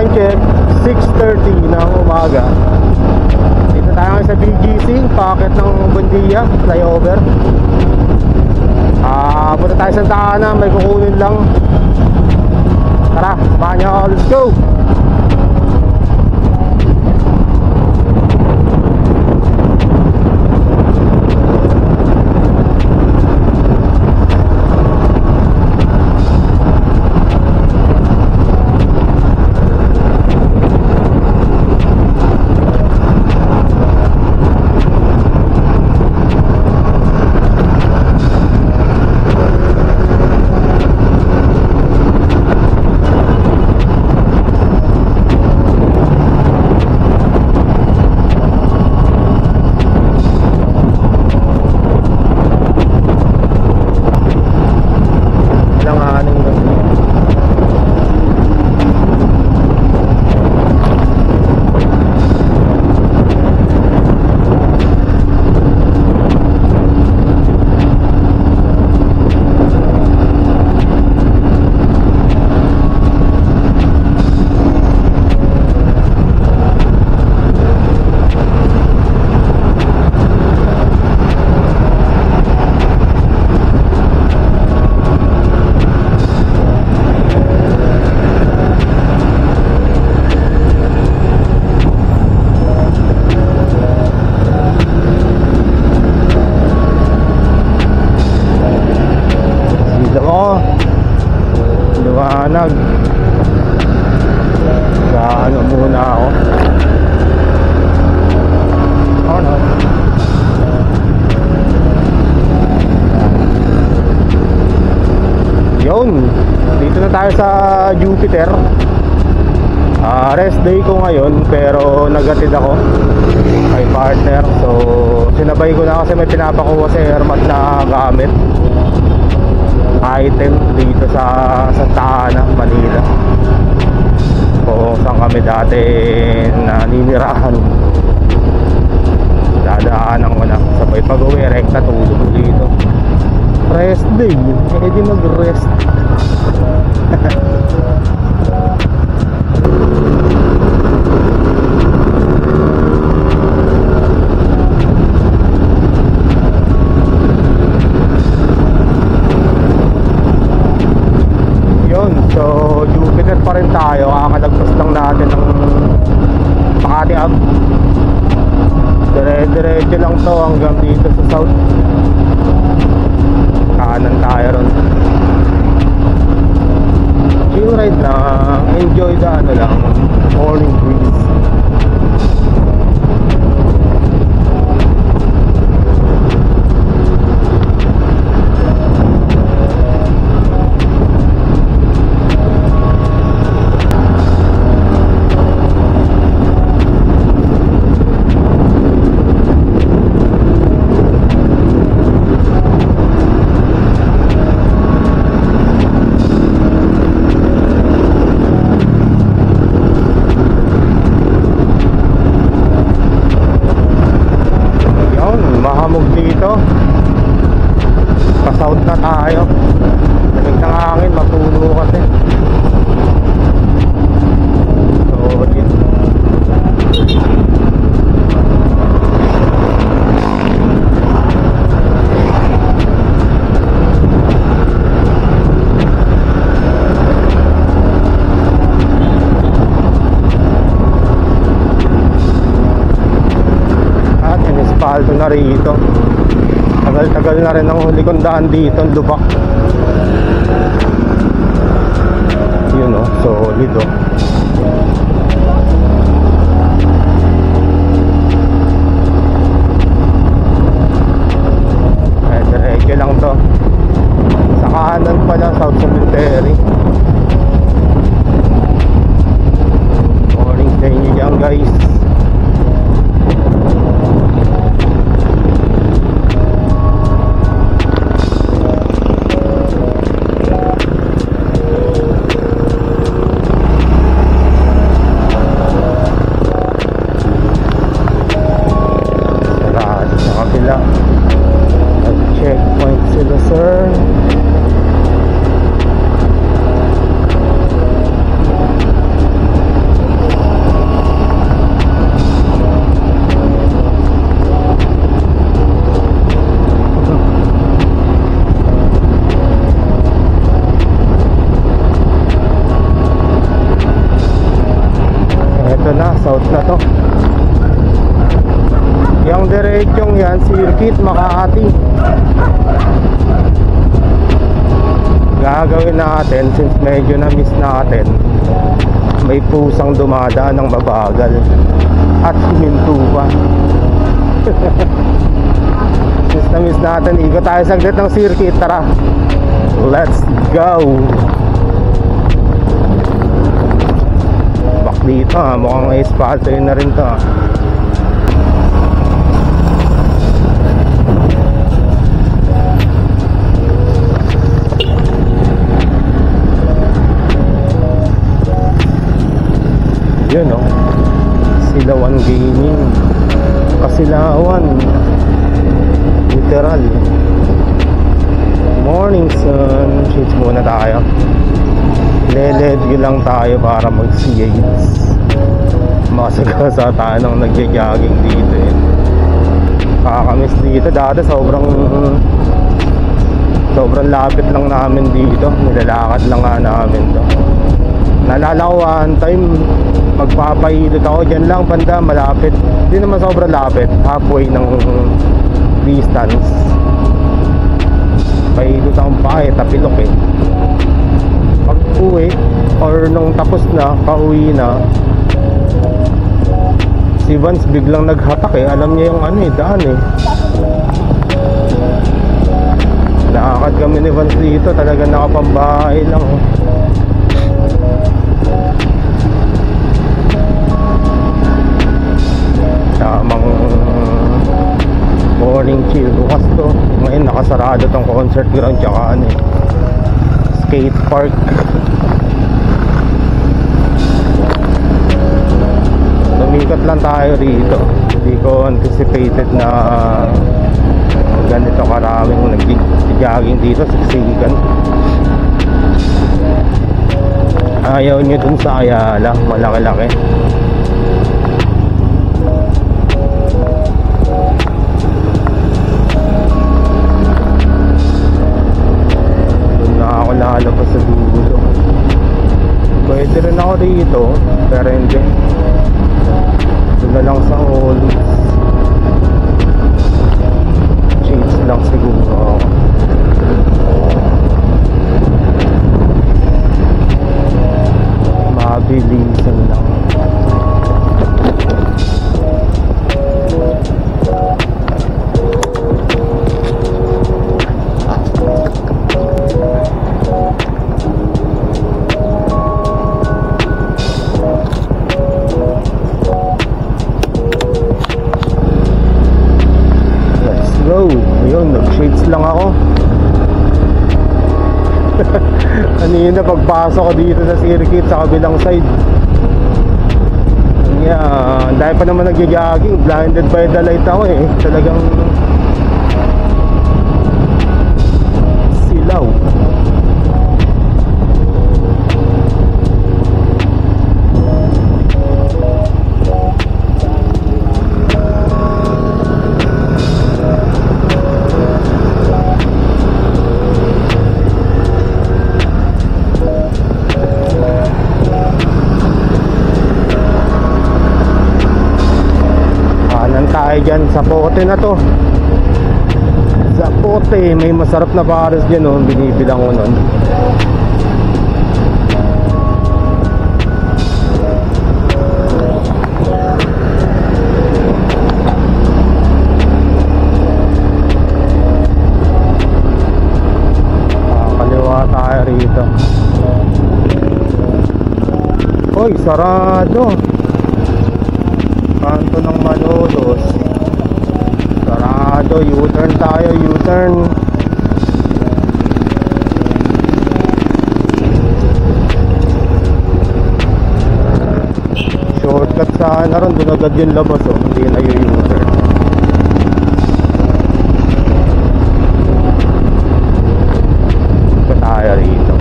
time check 6:30 ng umaga. Dito tayo sa BGC, packet ng Buendia flyover. Punta tayo sa Santa Ana, may kukunin lang. Tara, samahan nyo ako, let's go! Liwanag. Gaano muna ako. Oh no. Yun, dito na tayo sa Jupiter. Rest day ko ngayon, pero nagatid ako kay partner. So sinabay ko na kasi may pinapakuha si Hermat na gamit, item dito sa Santa Ana, Manila. Kung saan kami dati naninirahan. Dadaanan ko na. Sabay pag-uwi, rekta tulog dito. Rest day, eh di mag-rest. So Jupiter pa rin tayo, kakalagpas lang natin ng Makati Ave. Dire-diretso lang to hanggang dito sa south. Kanan tayo ron. Chill ride na, enjoy the ano lang, morning breeze. Dito pa-south na tayo. Lamig ng hangin, matulo kasi. So yun. At inispalto na rito. Tagal-tagal na rin ang huli kong daan dito, Lubak. Yun o, solid o. Diretso lang to. Sa kanan pala, South Cemetery. Morning sa inyo dyan, guys. Ang diretsong yan, circuit Makati. Gagawin natin, since medyo na-miss natin, may pusang dumadaan ng mabagal at huminto pa. Since na-miss natin, ikot tayo saglit ng circuit. Tara, let's go. Back dito ha, mukhang may espalto yun na rin to ha. Yun o, Silawan Gaming, Kasilawan, literal. Morning sun. Shades muna tayo. Leled lang tayo para mag-shades. Masagasa tayo nang nagja-jogging dito eh. Kakamiss dito. Dati sobrang lapit lang namin dito. Nilalakad lang nga namin to. Naalala ko one time, magpapahilot ako dyan lang, banda, malapit. Hindi naman sobrang lapit, halfway ng distance. Pahilot akong pa tapilok eh. Pag uwi, or nung tapos na, pauwi na, si Vance biglang naghatak eh. Alam niya yung ano eh, daan eh. Nakakad kami ni Vance dito, talaga nakapambahay lang oh. Tamang morning chill. Bukas to. Ngayon nakasarado tong concert ground tsaka ano eh, skate park. Lumikat lang tayo rito. Hindi ko anticipated na ganito karaming nag-jogging dito. Siksikan. Ayaw nyo dun sa Ayala, malaki-laki. Lalabas sa dulo. Pwede rin ako dito, pero hindi. Doon na lang sa Olds. Change lang siguro. Mabilisan lang. Ayun, nag-shades lang ako. Kanina pagpasok ko dito sa circuit sa kabilang side, dahil pa naman nag-jogging, blinded by the light ako eh. Talagang silaw. Dyan sa pote na to, sa pote may masarap na pares dyan oh, binibilang ko nun. Kaliwa tayo rito. Hoy, sarado kanto ng Malolos. Sarado, U-turn tayo, U-turn. Shortcut sana ron, doon agad yung labas oh. Hindi na yung U-turn. Ito tayo rito.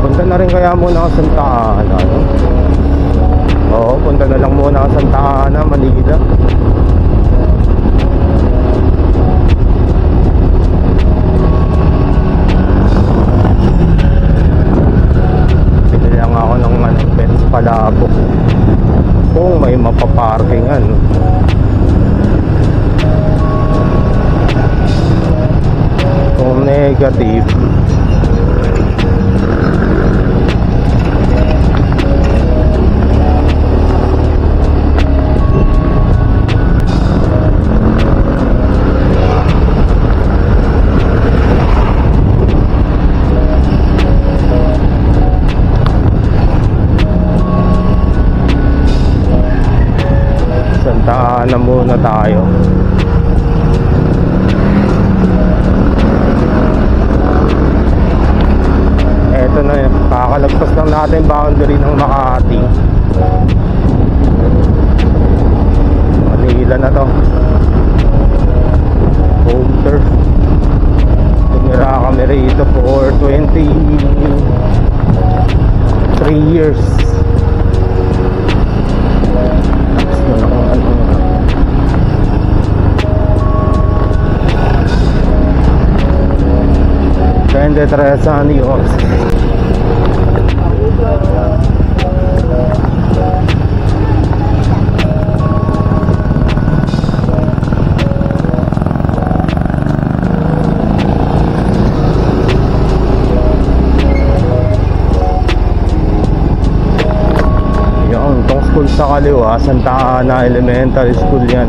Punta na rin kaya muna sa Santa Ana, no? Oo, punta na lang muna sa Santa Ana, Manila. Pili lang ako ng pets pala malabo kung may mapaparkingan. Kung negative, Santa Ana muna tayo. Eto na yun, kakalagpas lang natin boundary ng Makati. Manila na to. Home turf. Tumira kami rito for 23 years. Kende 3 años. Yung tong school sa kaliwa, Santa Ana Elementary School yan.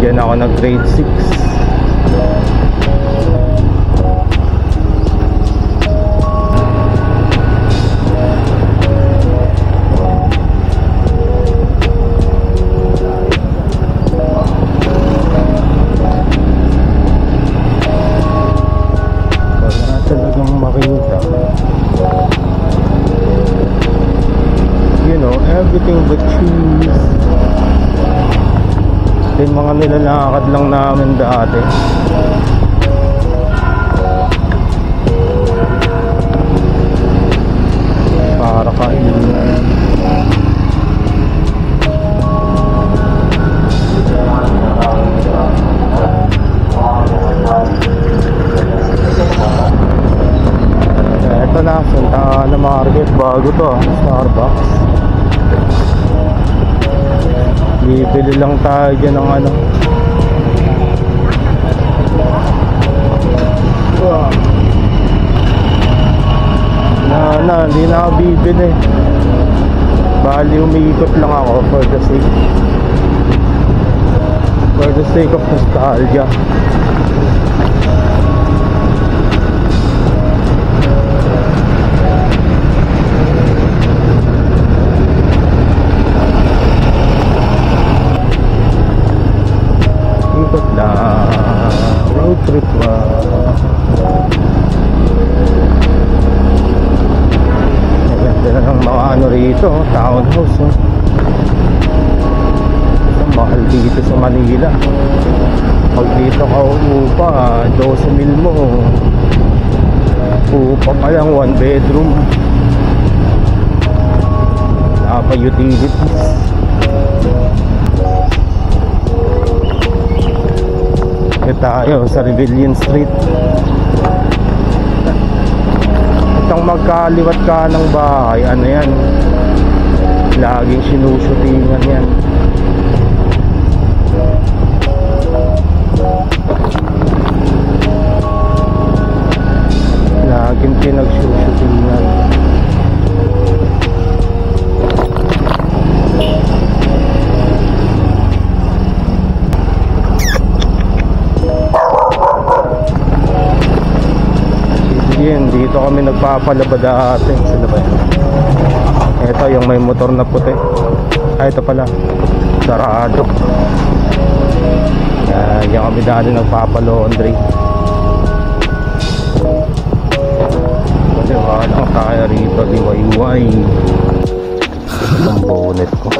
Diyan ako nag grade 6. Everything but cheese. Din mga nilalakad lang namin dati. Para kainan. Ito na, Santa Ana Market. Bago to, Starbucks. Bibili lang tayo dyan ng ano. Hindi na ako bibili. Bali umiikot lang ako for the sake of nostalgia. Road trip ganda na ng mga ano rito, townhouse mahal dito sa Manila. Pag dito ka uupa 12,000 mo, upa pa lang 1 bedroom, pa utilities. Tayo sa Rebellion Street. Itong magkaliwat ka ng bahay, ano yan, laging sinushootingan yan. Laging pinagsushootingan. Dito kami nagpapalaba dati. Saan ba yan? Ito yung may motor na puti. Ito pala, sarado. Yan kami dati nagpapalaundry. Kasi walang kaya rito, diwayway. Ang bonnet ko.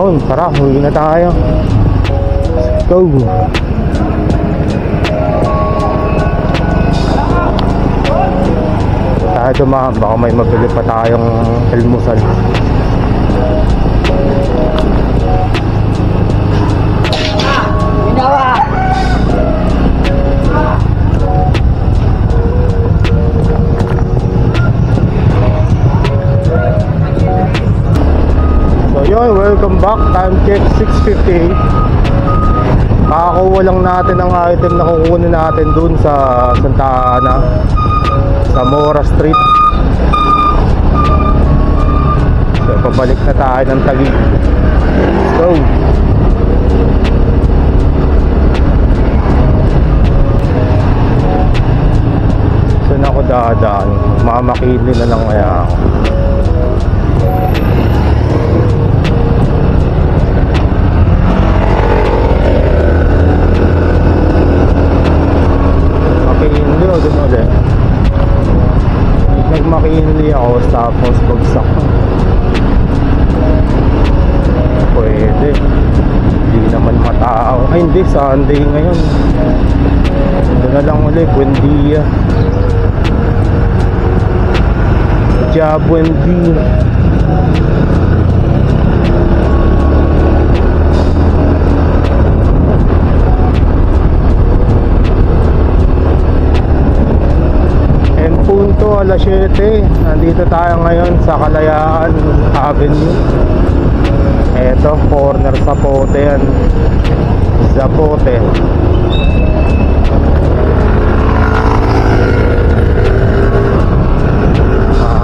Yun, tara, huwi na tayo. Let's go. Tayo dumaan, baka may mabili pa tayong almusal. So yun, welcome back. Time check 6:58. Kakakuha lang natin ang item na kukunin natin dun sa Santa Ana, sa Mora Street. So pabalik na tayo ng Taguig. Let's go. Saan ako dadaan? Mamakili na lang kaya ako. Makinli o dun ulit. Nagmakinli ako tapos bagsak. Pwede. Hindi naman matao. Ay hindi, Sunday ngayon. Doon na lang ulit, Buendia. Buendia. Punto alas 7. Nandito tayo ngayon sa Kalayaan Avenue. Eto, corner Zapote yan. Zapote.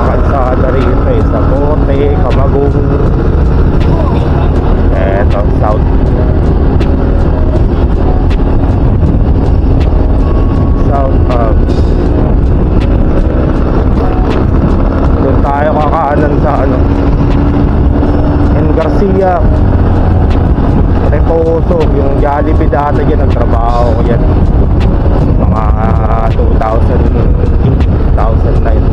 Kalsada rito eh. Zapote, Camagong. Eto, South. South doon tayo kakaanan sa Garcia Reposo, yung Jollibee dati dyan, nagtrabaho ko yan mga 2008, 2009.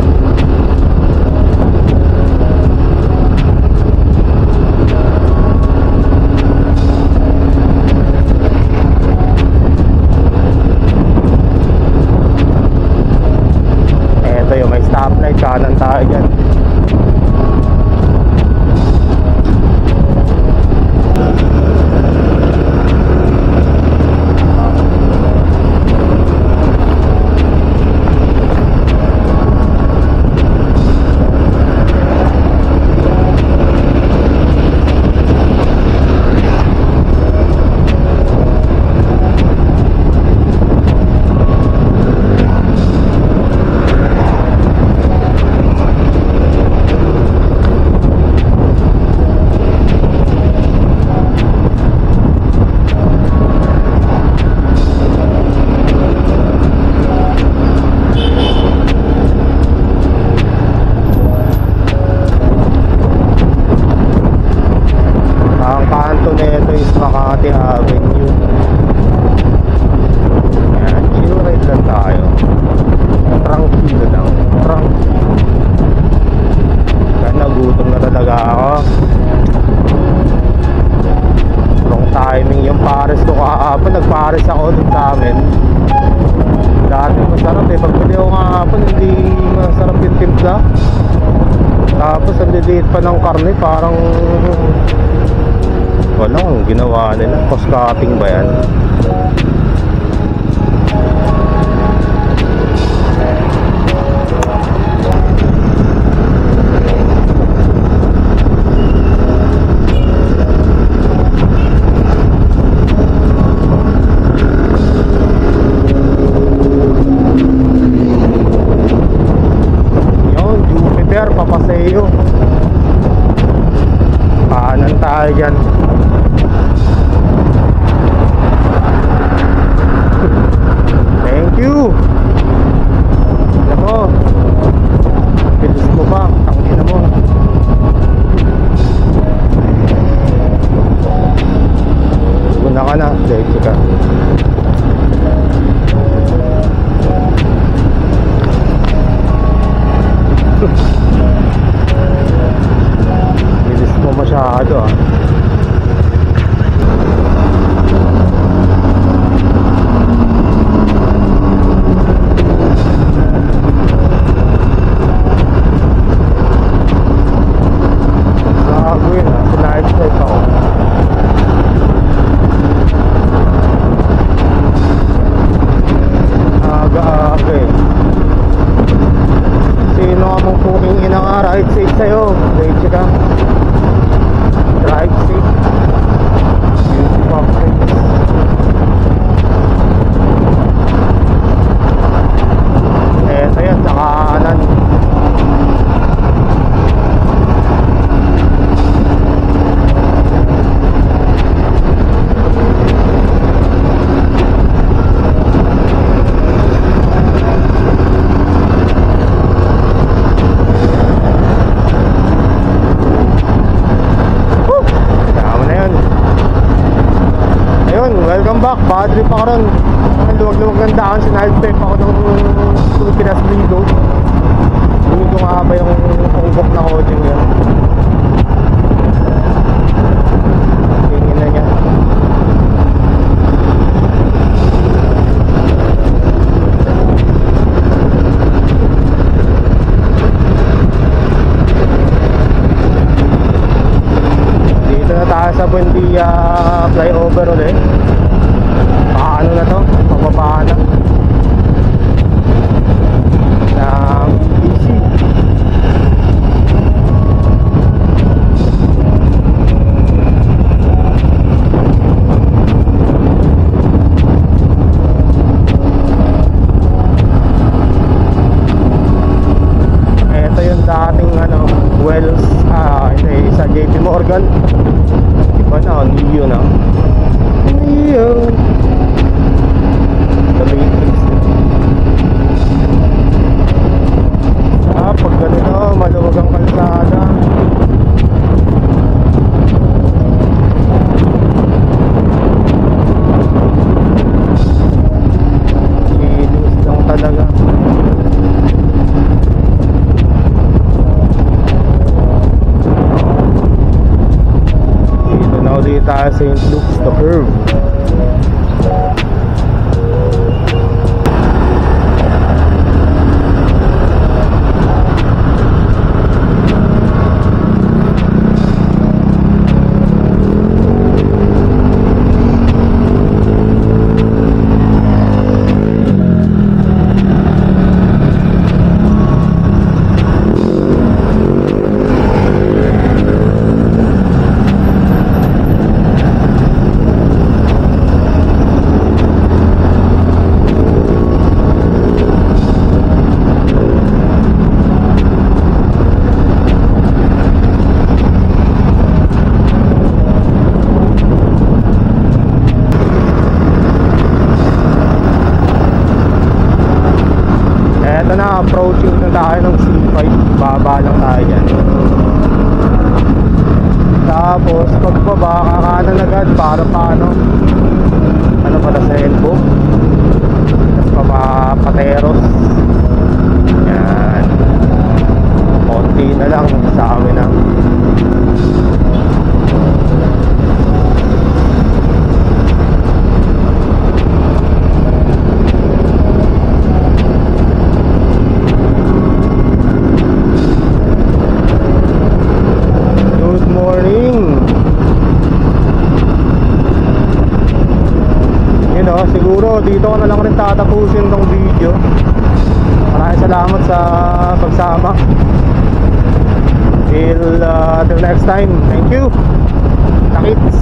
Eto yung may stoplight, kanan tayo dyan. Nagpares ako dun sa amin. Dati masarap eh. Pagbili ako kahapon, hindi masarap yung timpla. Tapos ang liliit pa ng karne, parang walang ginawa nila. Cost cutting ba yan? Papaseo. Paanan tayo dyan. Thank you. Alam mo, bilis mo pa. Tangina mo. Guna ka na. Dahil ka. Bilis mo masyado ah. trip ako ron. Ang luwag-luwag ng daan, sinalpep ako ng Pilipinas Ligo. Ligo nga ba yung punggok na kotse yun. Tingin na niya. Dito na tayo sa Buendia flyover ulit. Paano na to? Pababa na ng EDC. Ito yung dating Wells, ito sa JP Morgan. Iba na, Neo na. Neo. The Matrix. Pag ganito, maluwag ang kalsada. Kilos lang talaga. Dito na ulit tayo sa St. Luke's the Curve. Eto na, approaching na tayo ng C5. Baba lang tayo dyan. Tapos pagbaba, kakanan agad para paano pala sa elbow. Tapos pateros. Yan. Konti na lang sa amin na. Siguro dito ko na lang rin tatapusin tong video. Maraming salamat sa pagsama. Till next time. Thank you. Nakits.